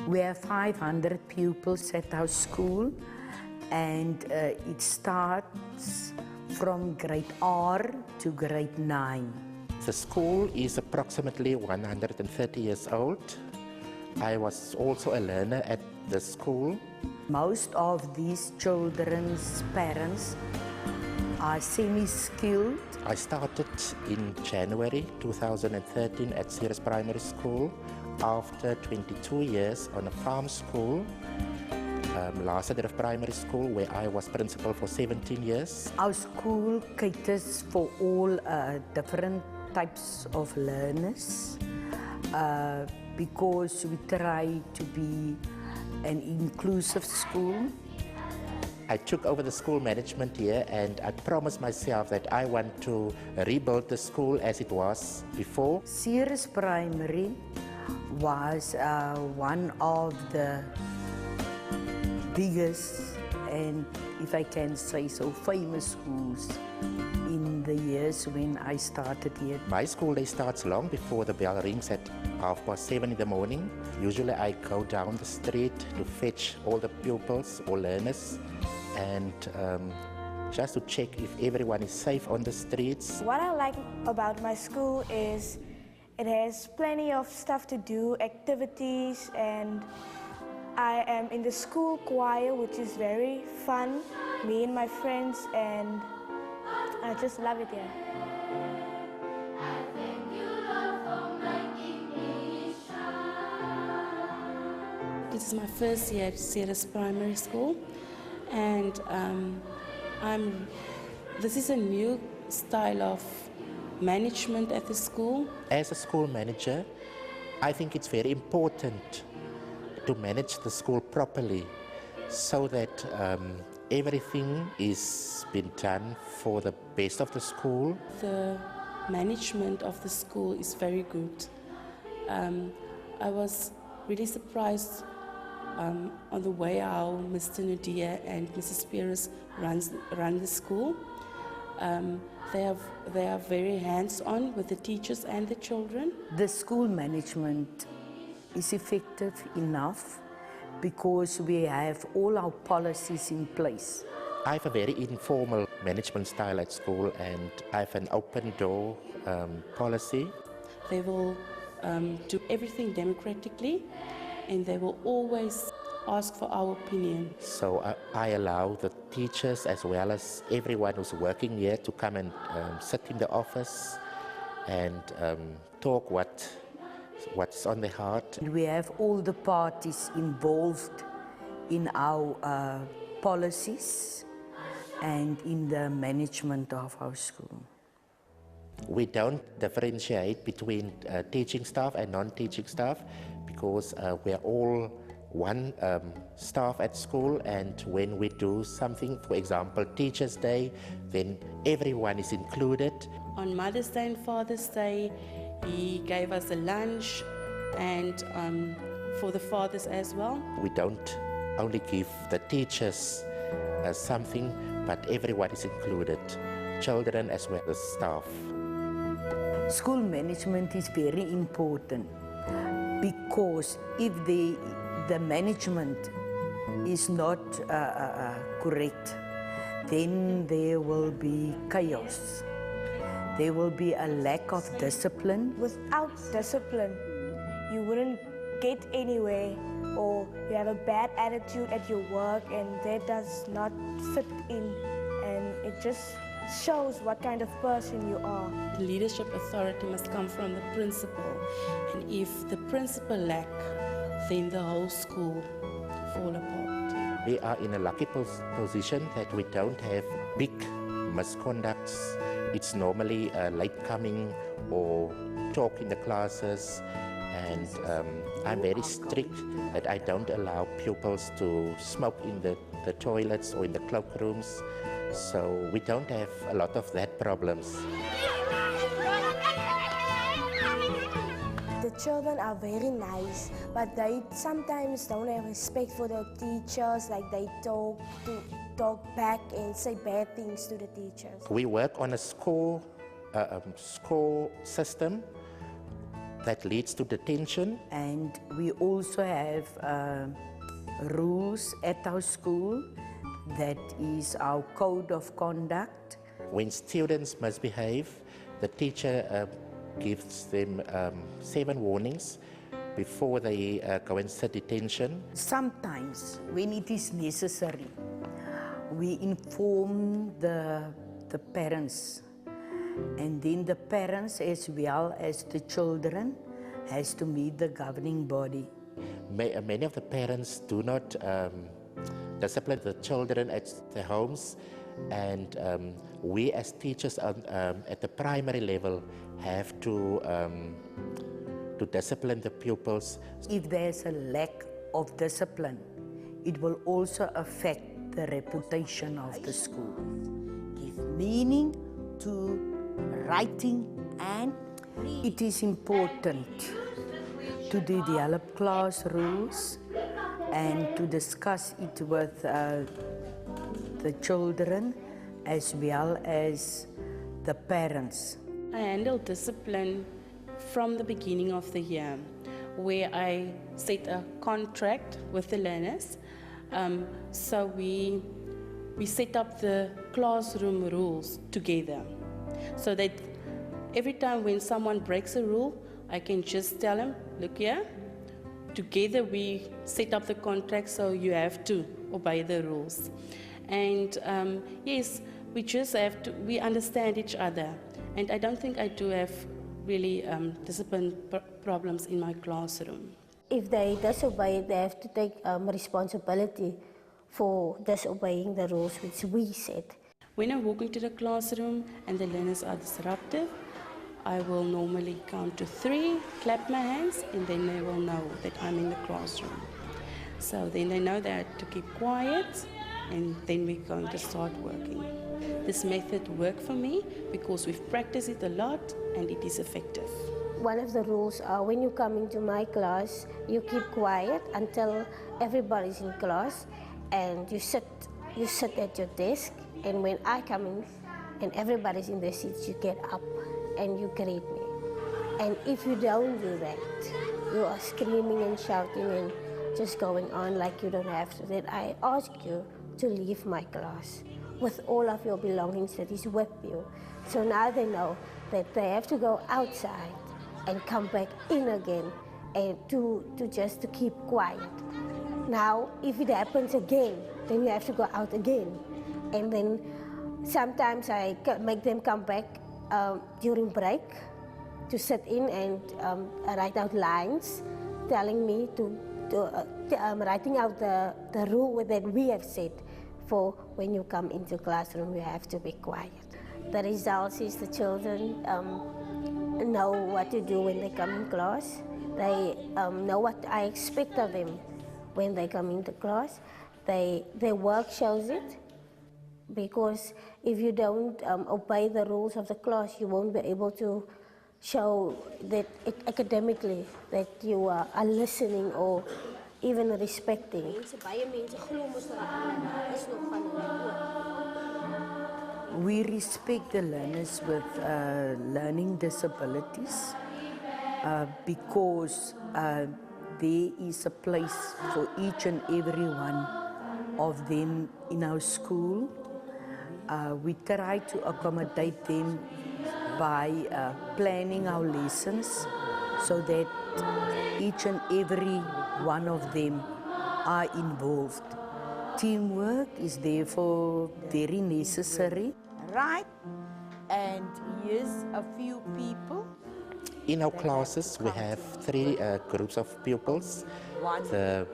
We have 500 pupils at our school, and it starts from grade R to grade 9. The school is approximately 130 years old. I was also a learner at the school. Most of these children's parents are semi-skilled. I started in January 2013 at Ceres Primary School after 22 years on a farm school, Lazarev Primary School, where I was principal for 17 years. Our school caters for all different types of learners because we try to be an inclusive school. I took over the school management here and I promised myself that I want to rebuild the school as it was before. Ceres Primary was one of the biggest and, if I can say so, famous schools in the years when I started here. My school day starts long before the bell rings at 7:30 in the morning. Usually I go down the street to fetch all the pupils or learners and just to check if everyone is safe on the streets. What I like about my school is it has plenty of stuff to do, activities, and I am in the school choir, which is very fun, me and my friends, and I just love it here. This is my first year at Ceres Primary School, and this is a new style of management at the school. As a school manager, I think it's very important to manage the school properly so that everything is being done for the best of the school. The management of the school is very good. I was really surprised on the way how Mr. Naude and Mrs. Ceres run the school. They are very hands-on with the teachers and the children. The school management is effective enough because we have all our policies in place. I have a very informal management style at school and I have an open door policy. They will do everything democratically and they will always ask for our opinion. So I allow the teachers as well as everyone who's working here to come and sit in the office and talk what's on their heart. We have all the parties involved in our policies and in the management of our school. We don't differentiate between teaching staff and non-teaching staff because we're all one staff at school, and when we do something, for example, Teachers' Day, then everyone is included. On Mother's Day and Father's Day, he gave us a lunch and for the fathers as well. We don't only give the teachers something, but everyone is included, children as well as staff. School management is very important because if the management is not correct, then there will be chaos. There will be a lack of discipline. Without discipline, you wouldn't get anywhere, or you have a bad attitude at your work and that does not fit in, and it just shows what kind of person you are. The leadership authority must come from the principal, and if the principal lack, then the whole school fall apart. We are in a lucky position that we don't have big misconducts. It's normally late coming or talk in the classes, and I'm very strict that I don't allow pupils to smoke in the toilets or in the cloakrooms, so we don't have a lot of that problems. The children are very nice, but they sometimes don't have respect for the teachers, like they talk back and say bad things to the teachers. We work on a score system. that leads to detention. And we also have rules at our school. That is our code of conduct. When students misbehave, the teacher gives them 7 warnings before they go and sit detention. Sometimes, when it is necessary, we inform the parents, and then the parents as well as the children has to meet the governing body. Many of the parents do not discipline the children at their homes, and we as teachers at the primary level have to discipline the pupils. If there's a lack of discipline, it will also affect the reputation of the school. Give meaning to writing, and it is important to develop class rules and to discuss it with the children as well as the parents. I handle discipline from the beginning of the year, where I set a contract with the learners. So we set up the classroom rules together, so that every time when someone breaks a rule, I can just tell them, look here, together we set up the contract, so you have to obey the rules. And yes, we just have to, we understand each other. And I don't think I do have really discipline problems in my classroom. If they disobey, they have to take responsibility for disobeying the rules which we set. When I walk into the classroom and the learners are disruptive, I will normally count to 3, clap my hands, and then they will know that I'm in the classroom. So then they know that to keep quiet, and then we're going to start working. This method worked for me because we've practiced it a lot and it is effective. One of the rules are when you come into my class, you keep quiet until everybody's in class, and you sit at your desk, and when I come in and everybody's in their seats, you get up and you greet me. And if you don't do that, you are screaming and shouting and just going on like you don't have to, then I ask you to leave my class with all of your belongings that is with you. So now they know that they have to go outside and come back in again, and to keep quiet. Now, if it happens again, then you have to go out again. And then sometimes I make them come back during break to sit in and write out lines telling me writing out the rule that we have set for when you come into classroom, you have to be quiet. The results is the children know what to do when they come in class. They know what I expect of them when they come into class. Their work shows it, because if you don't obey the rules of the class, you won't be able to show that academically that you are listening or even respecting. We respect the learners with learning disabilities because there is a place for each and every one of them in our school. We try to accommodate them by planning our lessons so that each and every one of them are involved. Teamwork is therefore very necessary. Right, and here's a few people. In our classes, we have 3 groups of pupils, the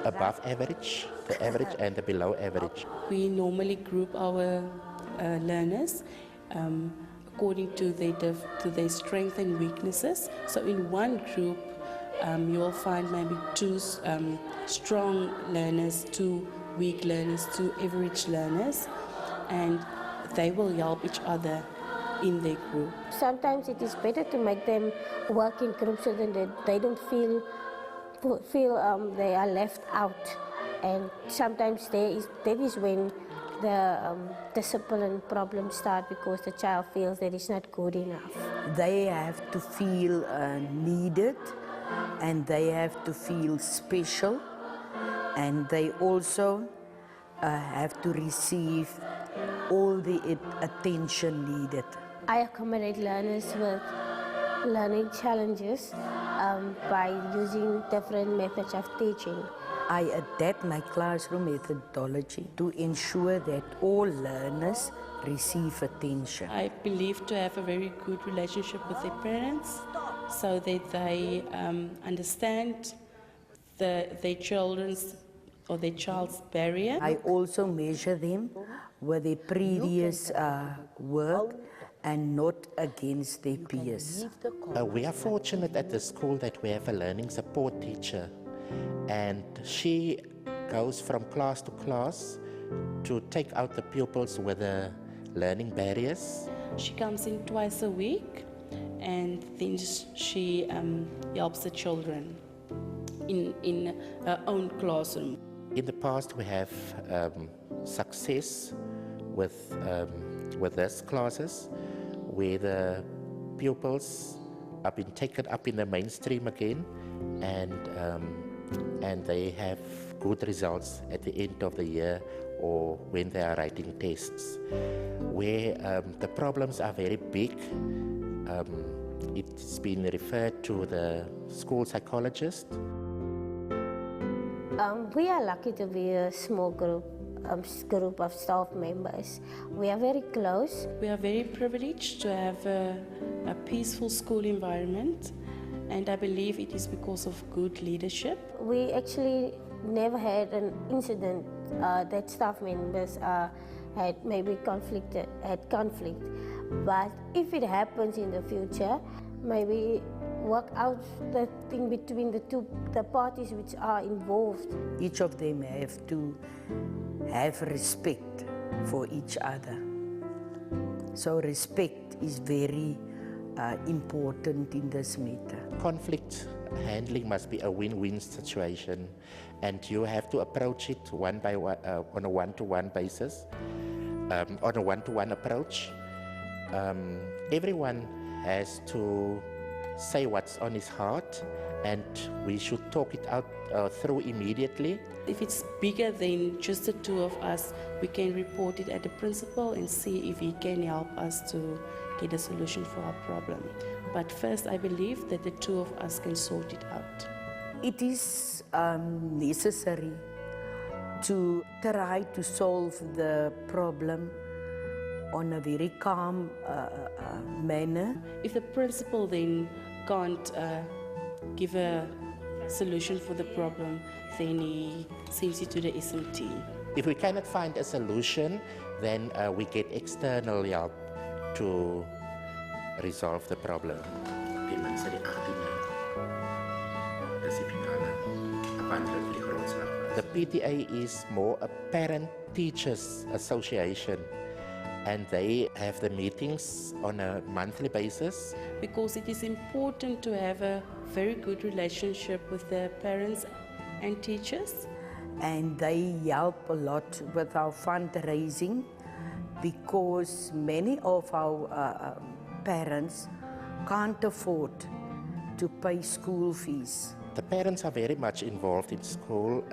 above average, the average, and the below average. We normally group our learners according to their strengths and weaknesses. So in one group, you'll find maybe 2 strong learners, 2 weak learners, 2 average learners, and they will help each other in their group. Sometimes it is better to make them work in groups so that they don't feel they are left out. And sometimes that is when the discipline problems start because the child feels that it's not good enough. They have to feel needed, and they have to feel special, and they also have to receive all the attention needed. I accommodate learners with learning challenges by using different methods of teaching. I adapt my classroom methodology to ensure that all learners receive attention. I believe to have a very good relationship with their parents so that they understand their children's or their child's barrier. I also measure them with their previous work and not against their peers. We are fortunate at the school that we have a learning support teacher, and she goes from class to class to take out the pupils with the learning barriers. She comes in twice a week, and then she helps the children in her own classroom. In the past, we have success with these classes where the pupils have been taken up in the mainstream again, and they have good results at the end of the year or when they are writing tests. Where the problems are very big, it's been referred to the school psychologist. We are lucky to be a small group of staff members. We are very close. We are very privileged to have a peaceful school environment, and I believe it is because of good leadership. We actually never had an incident that staff members had maybe conflict. But if it happens in the future, maybe work out the thing between the parties which are involved. Each of them have to have respect for each other. So respect is very important in this matter. Conflict handling must be a win-win situation, and you have to approach it one by one, on a one-to-one basis, on a one-to-one approach. Everyone has to say what's on his heart, and we should talk it out through immediately. If it's bigger than just the two of us, we can report it at the principal and see if he can help us to get a solution for our problem. But first, I believe that the two of us can sort it out. It is necessary to try to solve the problem on a very calm manner. If the principal then can't give a solution for the problem, then he sends it to the SMT. If we cannot find a solution, then we get external help to resolve the problem. The PTA is more a parent-teachers association, and they have the meetings on a monthly basis. Because it is important to have a very good relationship with the parents and teachers. And they help a lot with our fundraising, because many of our parents can't afford to pay school fees. The parents are very much involved in school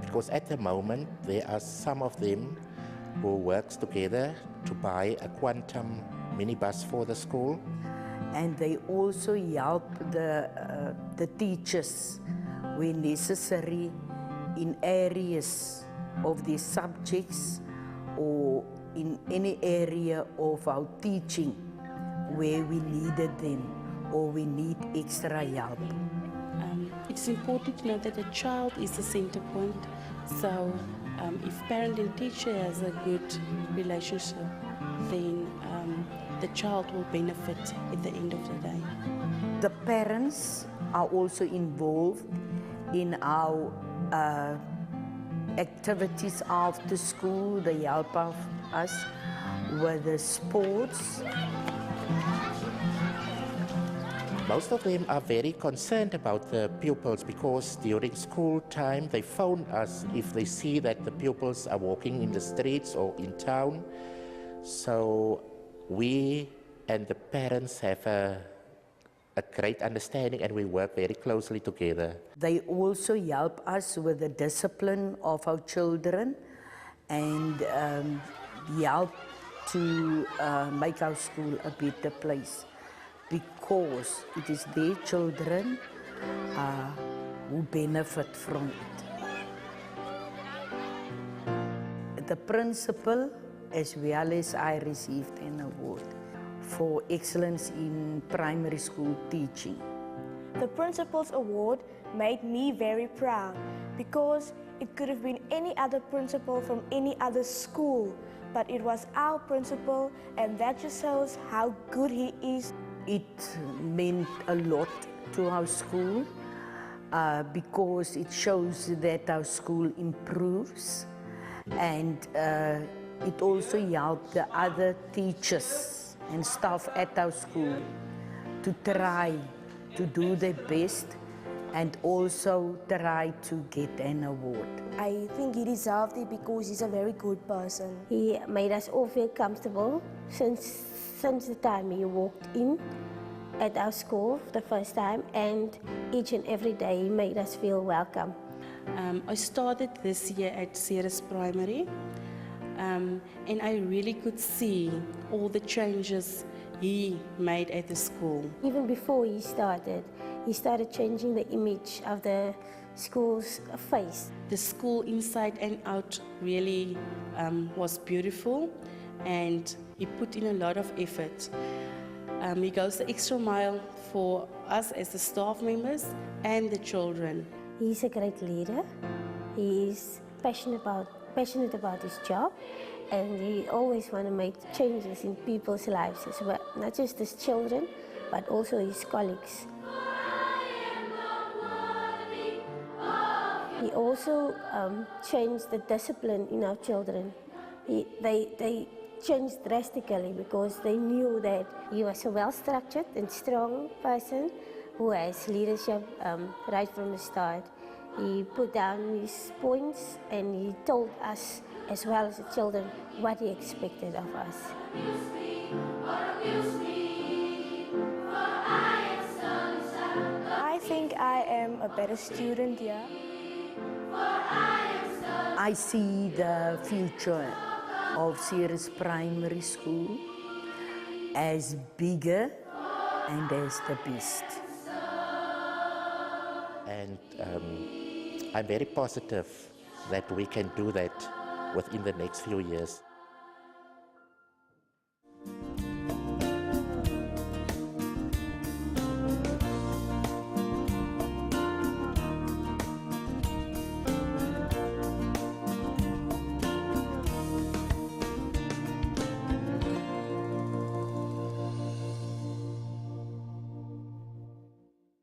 because at the moment there are some of them who works together to buy a quantum minibus for the school. And they also help the teachers where necessary in areas of the subjects or in any area of our teaching where we needed them or we need extra help. It's important to know that the child is the center point. So if parent and teacher has a good relationship, then the child will benefit at the end of the day. The parents are also involved in our activities after school. They help us with the sports. Most of them are very concerned about the pupils because during school time they phone us if they see that the pupils are walking in the streets or in town. So we and the parents have a great understanding and we work very closely together. They also help us with the discipline of our children and help to make our school a better place, because it is their children who benefit from it. The principal, as well as I, received an award for excellence in primary school teaching. The Principal's Award made me very proud because it could have been any other principal from any other school, but it was our principal, and that just shows how good he is. It meant a lot to our school because it shows that our school improves, and it also helped the other teachers and staff at our school to try to do their best and also try to get an award. I think he deserved it because he's a very good person. He made us all feel comfortable since the time he walked in at our school the first time, and each and every day he made us feel welcome. I started this year at Ceres Primary, and I really could see all the changes he made at the school. Even before he started changing the image of the school's face. The school inside and out really was beautiful, and he put in a lot of effort. He goes the extra mile for us as the staff members and the children. He's a great leader. He's passionate about his job, and he always wants to make changes in people's lives as well, not just his children, but also his colleagues. He also changed the discipline in our children. They changed drastically because they knew that he was a well-structured and strong person who has leadership right from the start. He put down his points and he told us, as well as the children, what he expected of us. I think I am a better student here. I see the future of Ceres Primary School as bigger and as the best. And I'm very positive that we can do that within the next few years.